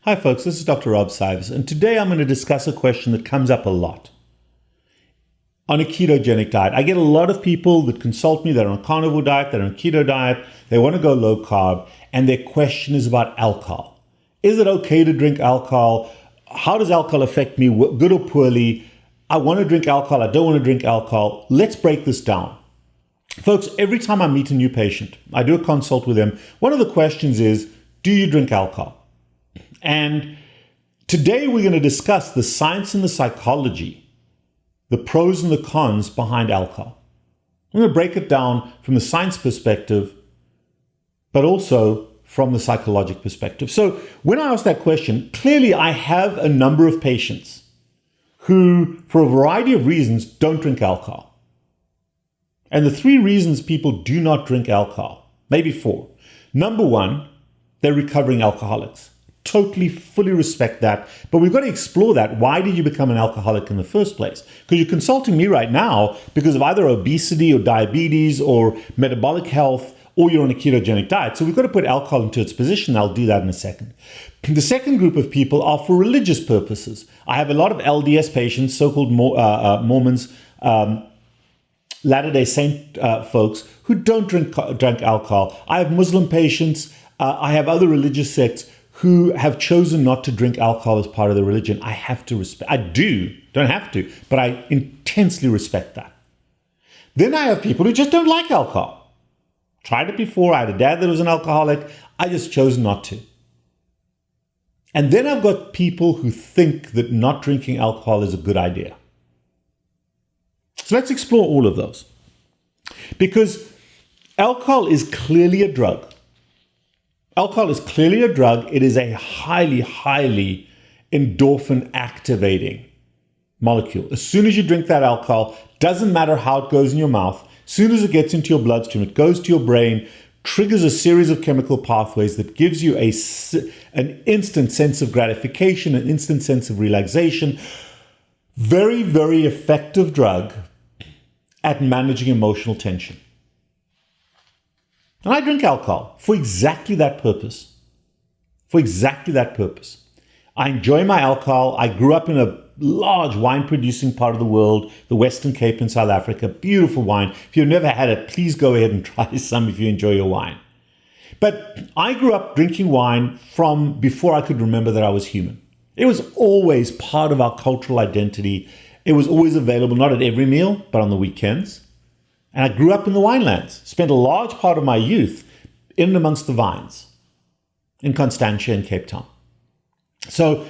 Hi folks, this is Dr. Rob Cywes, and today I'm going to discuss a question that comes up a lot. On a ketogenic diet, I get a lot of people that consult me that are on a carnivore diet, that are on a keto diet, they want to go low carb, and their question is about alcohol. Is it okay to drink alcohol? How does alcohol affect me, good or poorly? I want to drink alcohol, I don't want to drink alcohol. Let's break this down. Folks, every time I meet a new patient, I do a consult with them. One of the questions is, do you drink alcohol? And today we're going to discuss the science and the psychology, the pros and the cons behind alcohol. I'm going to break it down from the science perspective, but also from the psychological perspective. So when I ask that question, clearly I have a number of patients who, for a variety of reasons, don't drink alcohol. And the three reasons people do not drink alcohol, maybe four. Number one, they're recovering alcoholics. Totally, fully respect that. But we've got to explore that. Why did you become an alcoholic in the first place? Because you're consulting me right now because of either obesity or diabetes or metabolic health, or you're on a ketogenic diet. So we've got to put alcohol into its position. I'll do that in a second. The second group of people are for religious purposes. I have a lot of LDS patients, so-called Mormons, Latter-day Saint folks who don't drink alcohol. I have Muslim patients. I have other religious sects who have chosen not to drink alcohol as part of their religion. I have to respect. I don't have to, but I intensely respect that. Then I have people who just don't like alcohol. Tried it before. I had a dad that was an alcoholic. I just chose not to. And then I've got people who think that not drinking alcohol is a good idea. So let's explore all of those. Because alcohol is clearly a drug. Alcohol is clearly a drug. It is a highly, highly endorphin activating molecule. As soon as you drink that alcohol, doesn't matter how it goes in your mouth, as soon as it gets into your bloodstream, it goes to your brain, triggers a series of chemical pathways that gives you an instant sense of gratification, an instant sense of relaxation. Very, very effective drug at managing emotional tension. And I drink alcohol for exactly that purpose. For exactly that purpose. I enjoy my alcohol. I grew up in a large wine-producing part of the world, the Western Cape in South Africa. Beautiful wine. If you've never had it, please go ahead and try some if you enjoy your wine. But I grew up drinking wine from before I could remember that I was human. It was always part of our cultural identity. It was always available, not at every meal, but on the weekends. And I grew up in the winelands, spent a large part of my youth in and amongst the vines in Constantia and Cape Town. So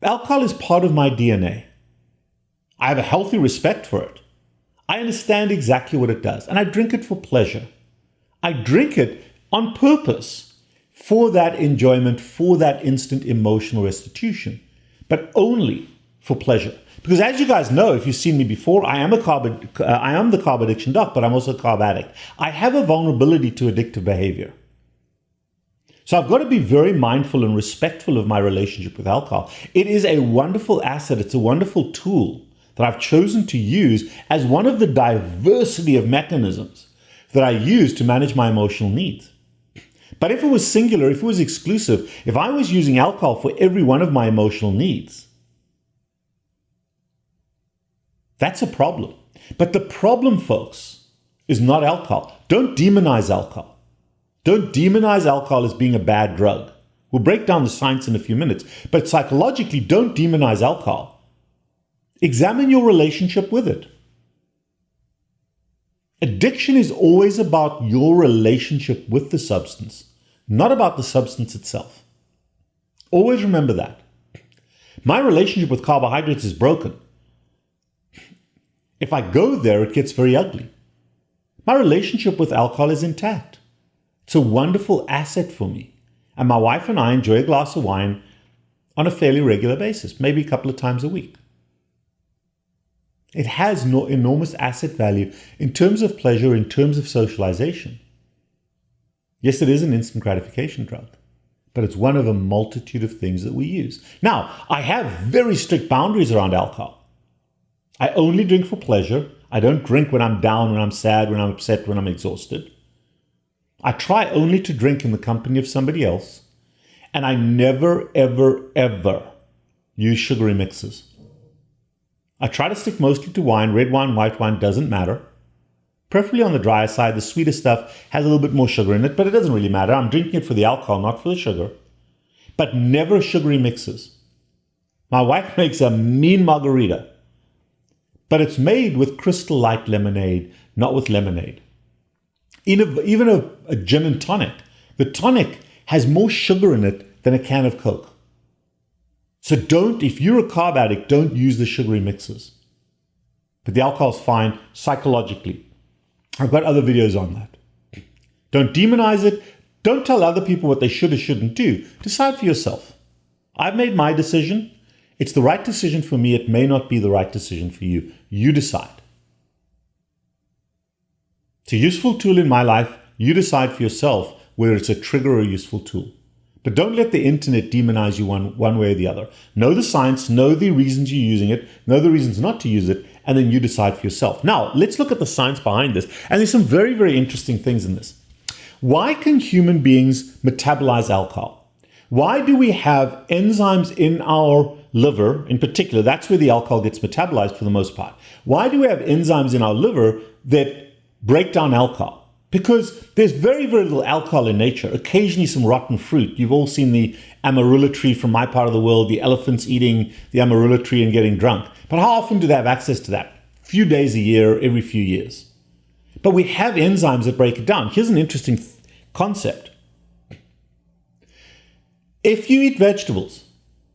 alcohol is part of my DNA. I have a healthy respect for it. I understand exactly what it does, and I drink it for pleasure. I drink it on purpose for that enjoyment, for that instant emotional restitution, but only for pleasure. Because as you guys know, if you've seen me before, I am the carb addiction doc, but I'm also a carb addict. I have a vulnerability to addictive behavior. So I've got to be very mindful and respectful of my relationship with alcohol. It is a wonderful asset. It's a wonderful tool that I've chosen to use as one of the diversity of mechanisms that I use to manage my emotional needs. But if it was singular, if it was exclusive, if I was using alcohol for every one of my emotional needs, that's a problem. But the problem, folks, is not alcohol. Don't demonize alcohol. Don't demonize alcohol as being a bad drug. We'll break down the science in a few minutes. But psychologically, don't demonize alcohol. Examine your relationship with it. Addiction is always about your relationship with the substance, not about the substance itself. Always remember that. My relationship with carbohydrates is broken. If I go there, it gets very ugly. My relationship with alcohol is intact. It's a wonderful asset for me. And my wife and I enjoy a glass of wine on a fairly regular basis, maybe a couple of times a week. It has no enormous asset value in terms of pleasure, in terms of socialization. Yes, it is an instant gratification drug, but it's one of a multitude of things that we use. Now, I have very strict boundaries around alcohol. I only drink for pleasure. I don't drink when I'm down, when I'm sad, when I'm upset, when I'm exhausted. I try only to drink in the company of somebody else. And I never, ever, ever use sugary mixes. I try to stick mostly to wine. Red wine, white wine, doesn't matter. Preferably on the drier side. The sweeter stuff has a little bit more sugar in it, but it doesn't really matter. I'm drinking it for the alcohol, not for the sugar. But never sugary mixes. My wife makes a mean margarita, but it's made with Crystal Light lemonade, not with lemonade. Even a gin and tonic. The tonic has more sugar in it than a can of Coke. So if you're a carb addict, don't use the sugary mixes. But the alcohol's fine psychologically. I've got other videos on that. Don't demonize it. Don't tell other people what they should or shouldn't do. Decide for yourself. I've made my decision. It's the right decision for me. It may not be the right decision for you. You decide. It's a useful tool in my life. You decide for yourself whether it's a trigger or a useful tool. But don't let the internet demonize you one way or the other. Know the science, know the reasons you're using it, know the reasons not to use it, and then you decide for yourself. Now, let's look at the science behind this. And there's some very, very interesting things in this. Why can human beings metabolize alcohol? Why do we have enzymes in our liver, in particular? That's where the alcohol gets metabolized for the most part. Why do we have enzymes in our liver that break down alcohol? Because there's very, very little alcohol in nature, occasionally some rotten fruit. You've all seen the amarula tree from my part of the world, the elephants eating the amarula tree and getting drunk. But how often do they have access to that? A few days a year, every few years. But we have enzymes that break it down. Here's an interesting concept. If you eat vegetables,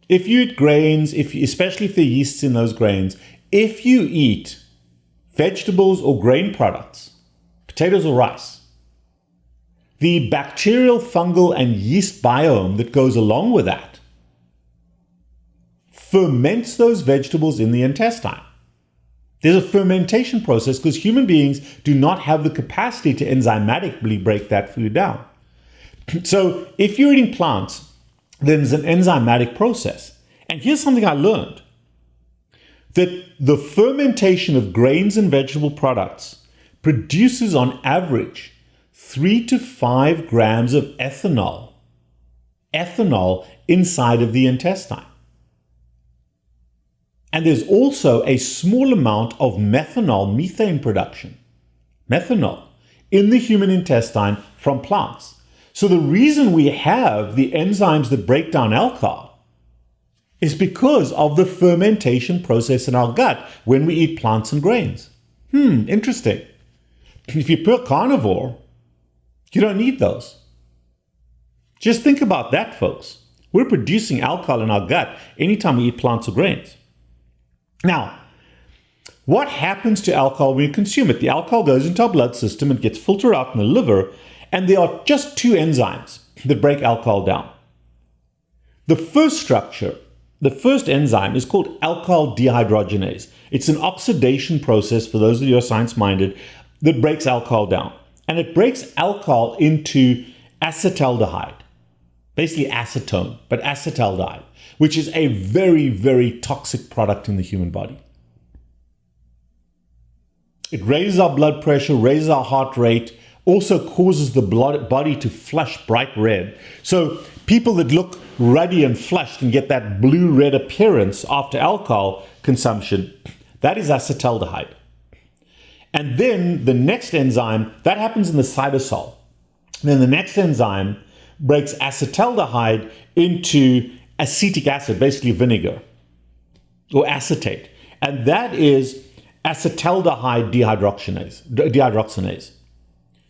if you eat grains, especially if there are yeasts in those grains, if you eat vegetables or grain products, potatoes or rice, the bacterial, fungal, and yeast biome that goes along with that ferments those vegetables in the intestine. There's a fermentation process because human beings do not have the capacity to enzymatically break that food down. So if you're eating plants, then there's an enzymatic process. And here's something I learned, that the fermentation of grains and vegetable products produces on average 3 to 5 grams of ethanol inside of the intestine. And there's also a small amount of methanol, methane production, methanol, in the human intestine from plants. So the reason we have the enzymes that break down alcohol is because of the fermentation process in our gut when we eat plants and grains. Interesting. If you're pure carnivore, you don't need those. Just think about that, folks. We're producing alcohol in our gut anytime we eat plants or grains. Now, what happens to alcohol when you consume it? The alcohol goes into our blood system and gets filtered out in the liver, and there are just 2 enzymes that break alcohol down. The first enzyme is called alcohol dehydrogenase. It's an oxidation process, for those of you who are science-minded, that breaks alcohol down. And it breaks alcohol into acetaldehyde, basically acetone, but acetaldehyde, which is a very, very toxic product in the human body. It raises our blood pressure, raises our heart rate, also causes the body to flush bright red. So people that look ruddy and flushed and get that blue-red appearance after alcohol consumption, that is acetaldehyde. And then the next enzyme, that happens in the cytosol. Then the next enzyme breaks acetaldehyde into acetic acid, basically vinegar, or acetate. And that is acetaldehyde dehydrogenase.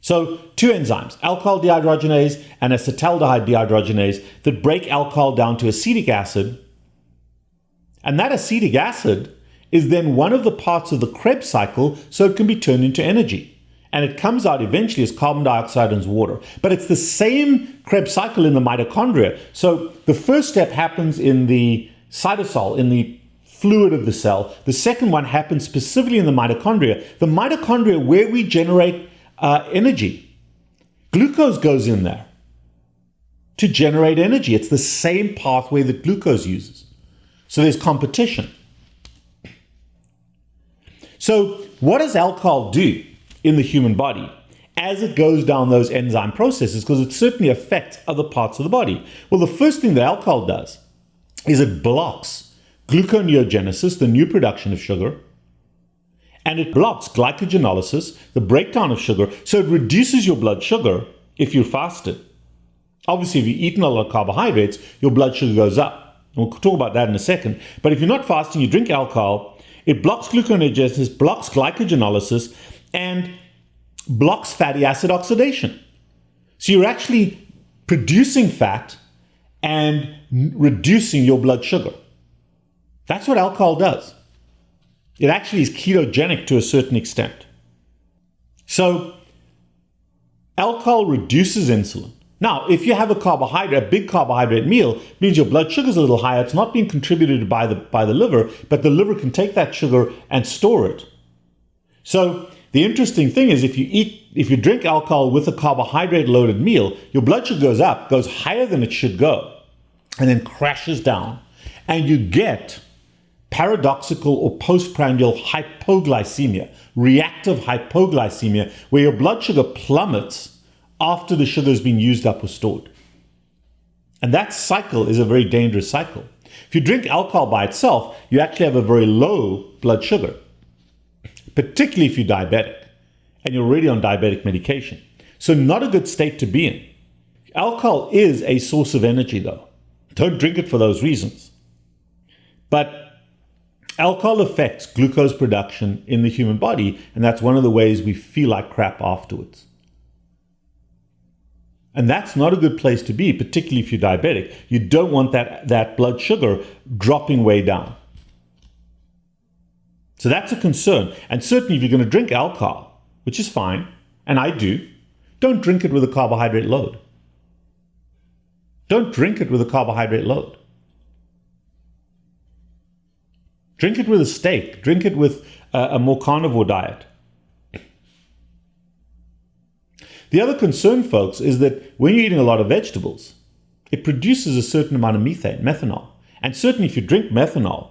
So 2 enzymes, alcohol dehydrogenase and acetaldehyde dehydrogenase, that break alcohol down to acetic acid. And that acetic acid is then one of the parts of the Krebs cycle, so it can be turned into energy. And it comes out eventually as carbon dioxide and water. But it's the same Krebs cycle in the mitochondria. So the first step happens in the cytosol, in the fluid of the cell. The second one happens specifically in the mitochondria. The mitochondria, where we generate energy. Glucose goes in there to generate energy. It's the same pathway that glucose uses. So there's competition. So what does alcohol do in the human body? as it goes down those enzyme processes, because it certainly affects other parts of the body. Well, the first thing that alcohol does is it blocks gluconeogenesis, the new production of sugar, and it blocks glycogenolysis, the breakdown of sugar, so it reduces your blood sugar if you're fasted. Obviously, if you've eaten a lot of carbohydrates, your blood sugar goes up. We'll talk about that in a second. But if you're not fasting, you drink alcohol, it blocks gluconeogenesis, blocks glycogenolysis, and blocks fatty acid oxidation. So you're actually producing fat and reducing your blood sugar. That's what alcohol does. It actually is ketogenic to a certain extent. So alcohol reduces insulin. Now, if you have a big carbohydrate meal, it means your blood sugar is a little higher. It's not being contributed by the liver, but the liver can take that sugar and store it. So the interesting thing is if you drink alcohol with a carbohydrate-loaded meal, your blood sugar goes up, goes higher than it should go, and then crashes down. And you get paradoxical or postprandial hypoglycemia, reactive hypoglycemia, where your blood sugar plummets after the sugar has been used up or stored. And that cycle is a very dangerous cycle. If you drink alcohol by itself, you actually have a very low blood sugar, particularly if you're diabetic and you're already on diabetic medication. So not a good state to be in. Alcohol is a source of energy though. Don't drink it for those reasons. But alcohol affects glucose production in the human body, and that's one of the ways we feel like crap afterwards. And that's not a good place to be, particularly if you're diabetic. You don't want that blood sugar dropping way down. So that's a concern. And certainly if you're going to drink alcohol, which is fine, and I do, don't drink it with a carbohydrate load. Don't drink it with a carbohydrate load. Drink it with a steak. Drink it with a more carnivore diet. The other concern, folks, is that when you're eating a lot of vegetables, it produces a certain amount of methanol. And certainly if you drink methanol,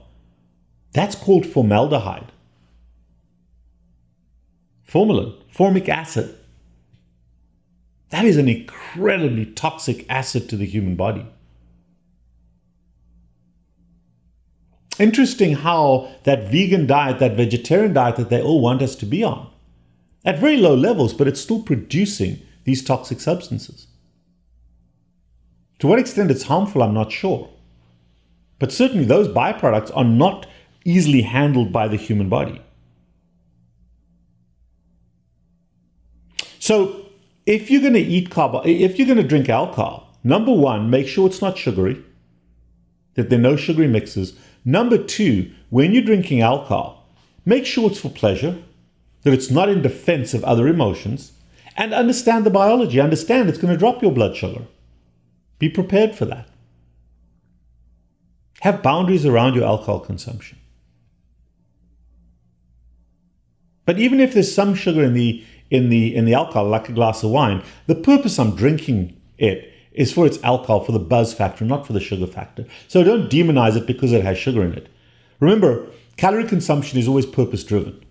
that's called formaldehyde. Formalin, formic acid. That is an incredibly toxic acid to the human body. Interesting how that vegan diet, that vegetarian diet that they all want us to be on, at very low levels, but it's still producing these toxic substances. To what extent it's harmful, I'm not sure. But certainly those byproducts are not easily handled by the human body. So if you're going to if you're going to drink alcohol, number one, make sure it's not sugary, that there are no sugary mixes. Number two, when you're drinking alcohol, make sure it's for pleasure, that it's not in defense of other emotions, and understand the biology. Understand it's going to drop your blood sugar. Be prepared for that. Have boundaries around your alcohol consumption. But even if there's some sugar in the alcohol, like a glass of wine, the purpose I'm drinking it is for its alcohol, for the buzz factor, not for the sugar factor. So don't demonize it because it has sugar in it. Remember, calorie consumption is always purpose-driven.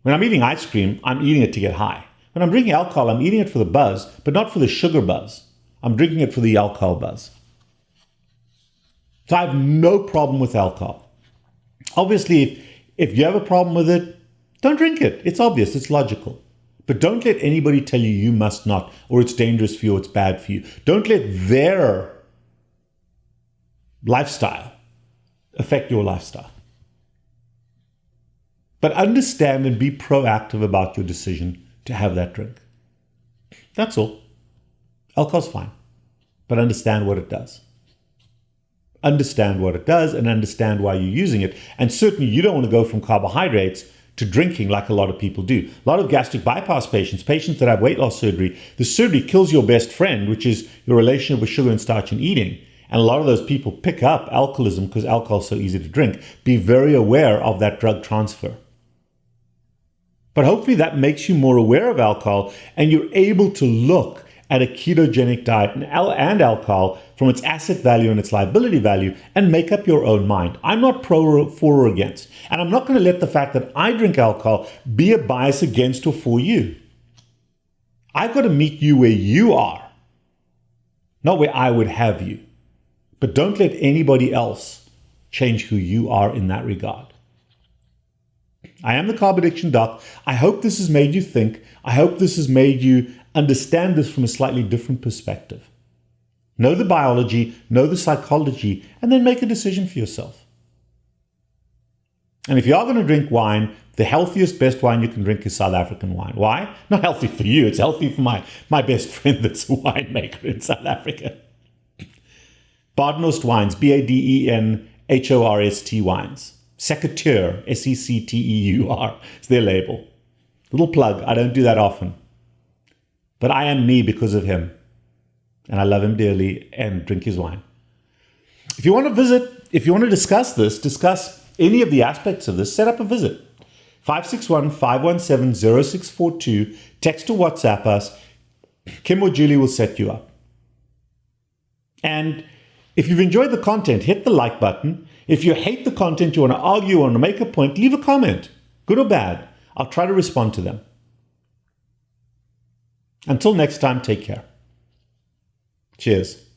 When I'm eating ice cream, I'm eating it to get high. When I'm drinking alcohol, I'm eating it for the buzz, but not for the sugar buzz. I'm drinking it for the alcohol buzz. So I have no problem with alcohol. Obviously, if you have a problem with it, don't drink it. It's obvious, it's logical. But don't let anybody tell you you must not, or it's dangerous for you, or it's bad for you. Don't let their lifestyle affect your lifestyle. But understand and be proactive about your decision to have that drink. That's all. Alcohol's fine, but understand what it does. Understand what it does and understand why you're using it. And certainly you don't want to go from carbohydrates to drinking like a lot of people do. A lot of gastric bypass patients that have weight loss surgery, the surgery kills your best friend, which is your relationship with sugar and starch and eating. And a lot of those people pick up alcoholism because alcohol is so easy to drink. Be very aware of that drug transfer. But hopefully that makes you more aware of alcohol and you're able to look at a ketogenic diet and alcohol from its asset value and its liability value and make up your own mind. I'm not for or against. And I'm not going to let the fact that I drink alcohol be a bias against or for you. I've got to meet you where you are, not where I would have you. But don't let anybody else change who you are in that regard. I am the Carb Addiction Doc. I hope this has made you think. I hope this has made you understand this from a slightly different perspective. Know the biology, know the psychology, and then make a decision for yourself. And if you are going to drink wine, the healthiest, best wine you can drink is South African wine. Why? Not healthy for you. It's healthy for my best friend that's a winemaker in South Africa. Badenhorst wines, Badenhorst wines. Secteur, Secteur, is their label. Little plug, I don't do that often. But I am me because of him. And I love him dearly and drink his wine. If you want to visit, if you want to discuss any of the aspects of this, set up a visit. 561-517-0642. Text or WhatsApp us. Kim or Julie will set you up. And if you've enjoyed the content, hit the like button. If you hate the content, you want to argue, want to make a point, leave a comment, good or bad. I'll try to respond to them. Until next time, take care. Cheers.